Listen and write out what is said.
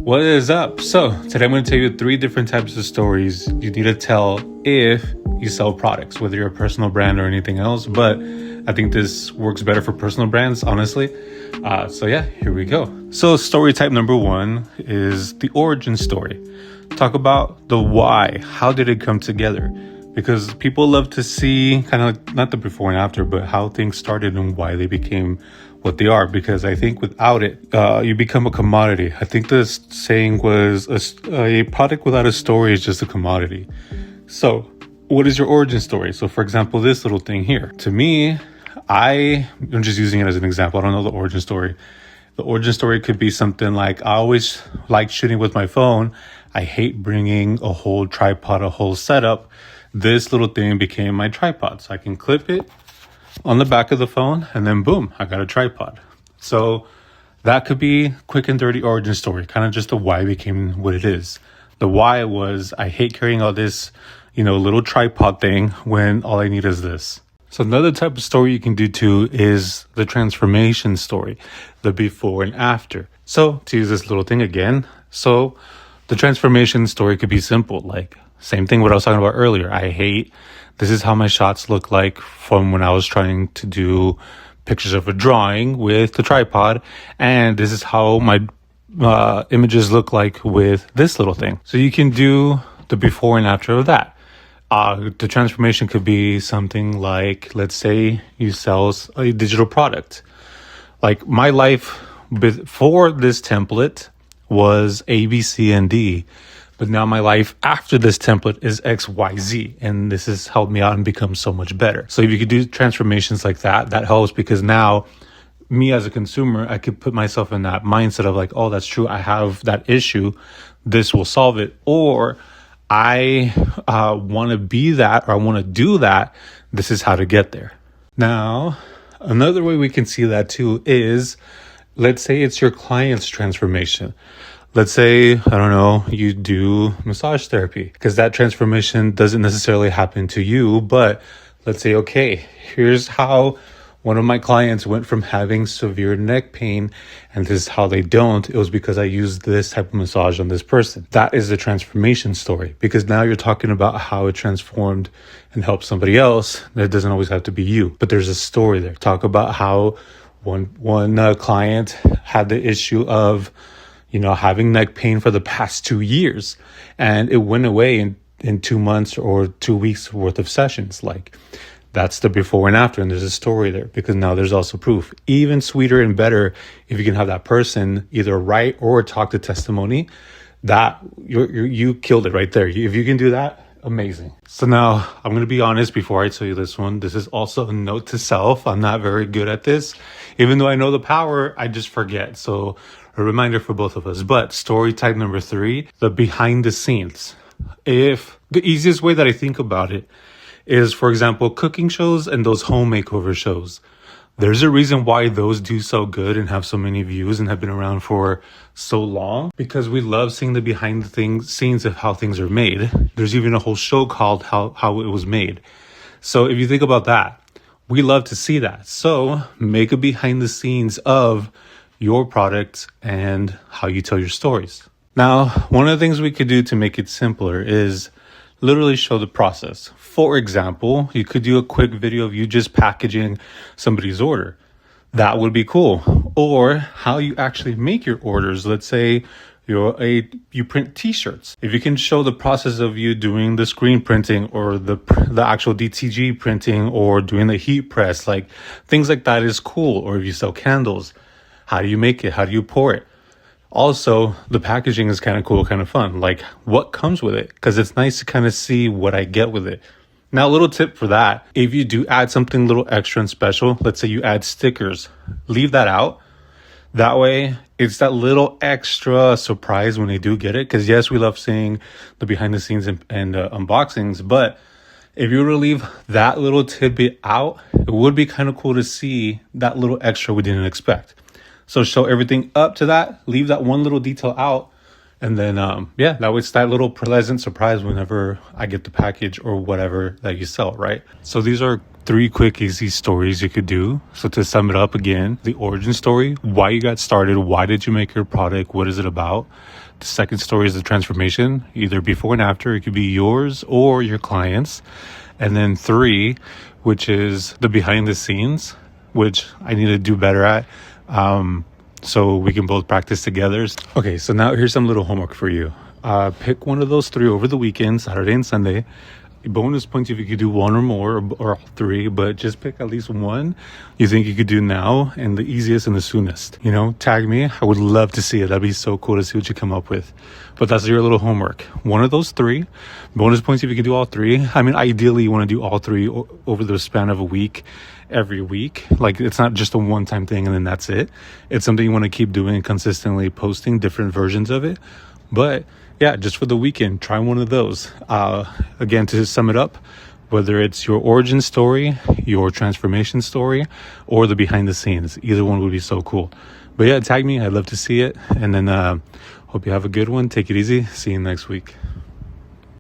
What is up? So today I'm going to tell you 3 different types of stories you need to tell if you sell products, whether you're a personal brand or anything else. But I think this works better for personal brands, honestly. So yeah, here we go. So story type number 1 is the origin story. Talk about the why. How did it come together? Because people love to see kind of not the before and after, but how things started and why they became what they are. Because I think without it, you become a commodity. I think this saying was a product without a story is just a commodity. So what is your origin story? So for example, this little thing here, to me, I'm just using it as an example. I don't know the origin story. The origin story could be something like, I always like shooting with my phone. I hate bringing a whole tripod, a whole setup. This little thing became my tripod. So I can clip it on the back of the phone and then boom, I got a tripod. So that could be quick and dirty origin story, kind of just the why became what it is. The why was, I hate carrying all this, little tripod thing when all I need is this. So another type of story you can do too is the transformation story, the before and after. So to use this little thing again, so the transformation story could be simple, like same thing what I was talking about earlier. This is how my shots look like from when I was trying to do pictures of a drawing with the tripod. And this is how my images look like with this little thing. So you can do the before and after of that. The transformation could be something like, let's say you sell a digital product. Like my life before this template was A, B, C, and D. But now my life after this template is X, Y, Z. And this has helped me out and become so much better. So if you could do transformations like that, that helps, because now me as a consumer, I could put myself in that mindset of like, oh, that's true. I have that issue. This will solve it. Or I want to be that, or I want to do that. This is how to get there. Now, another way we can see that too is, let's say it's your client's transformation. Let's say, I don't know, you do massage therapy, because that transformation doesn't necessarily happen to you. But let's say, okay, here's how one of my clients went from having severe neck pain, and this is how they don't. It was because I used this type of massage on this person. That is the transformation story, because now you're talking about how it transformed and helped somebody else. That doesn't always have to be you, but there's a story there. Talk about how one client had the issue of having neck pain for the past 2 years, and it went away in 2 months or 2 weeks worth of sessions. Like, that's the before and after, and there's a story there, because now there's also proof. Even sweeter and better if you can have that person either write or talk to testimony. That you killed it right there. If you can do that, amazing. So now I'm going to be honest before I tell you this one. This is also a note to self. I'm not very good at this. Even though I know the power, I just forget. So a reminder for both of us. But story type number 3, the behind the scenes. If the easiest way that I think about it is, for example, cooking shows and those home makeover shows. There's a reason why those do so good and have so many views and have been around for so long, because we love seeing the behind the scenes of how things are made. There's even a whole show called how it was made. So if you think about that, we love to see that. So make a behind the scenes of your product and how you tell your stories. Now, one of the things we could do to make it simpler is literally show the process. For example, you could do a quick video of you just packaging somebody's order. That would be cool. Or how you actually make your orders. Let's say you print t-shirts. If you can show the process of you doing the screen printing or the actual DTG printing or doing the heat press, like things like that is cool. Or if you sell candles, how do you make it? How do you pour it? Also, the packaging is kind of cool, kind of fun. Like, what comes with it? Because it's nice to kind of see what I get with it. Now, a little tip for that. If you do add something a little extra and special, let's say you add stickers, leave that out. That way, it's that little extra surprise when they do get it. Because yes, we love seeing the behind the scenes and unboxings. But if you were to leave that little tidbit out, it would be kind of cool to see that little extra we didn't expect. So show everything up to that, leave that one little detail out, and then, that way it's that little pleasant surprise whenever I get the package or whatever that you sell, right? So these are 3 quick, easy stories you could do. So to sum it up again, the origin story, why you got started, why did you make your product, what is it about? The second story is the transformation, either before and after. It could be yours or your clients. And then 3, which is the behind the scenes, which I need to do better at. So we can both practice together. Okay, so now here's some little homework for you. Pick one of those 3 over the weekend, Saturday and Sunday. Bonus points if you could do 1 or more, or all 3, but just pick at least one you think you could do now, and the easiest and the soonest. Tag me. I would love to see it. That'd be so cool to see what you come up with. But that's your little homework. One of those 3. Bonus points if you can do all 3. I mean, ideally you want to do all 3 over the span of a week, every week. Like, it's not just a one-time thing and then that's it. It's something you want to keep doing, consistently posting different versions of it. But yeah, just for the weekend, try one of those. Again, to sum it up, whether it's your origin story, your transformation story, or the behind the scenes, either one would be so cool. But yeah, tag me. I'd love to see it. And then hope you have a good one. Take it easy. See you next week.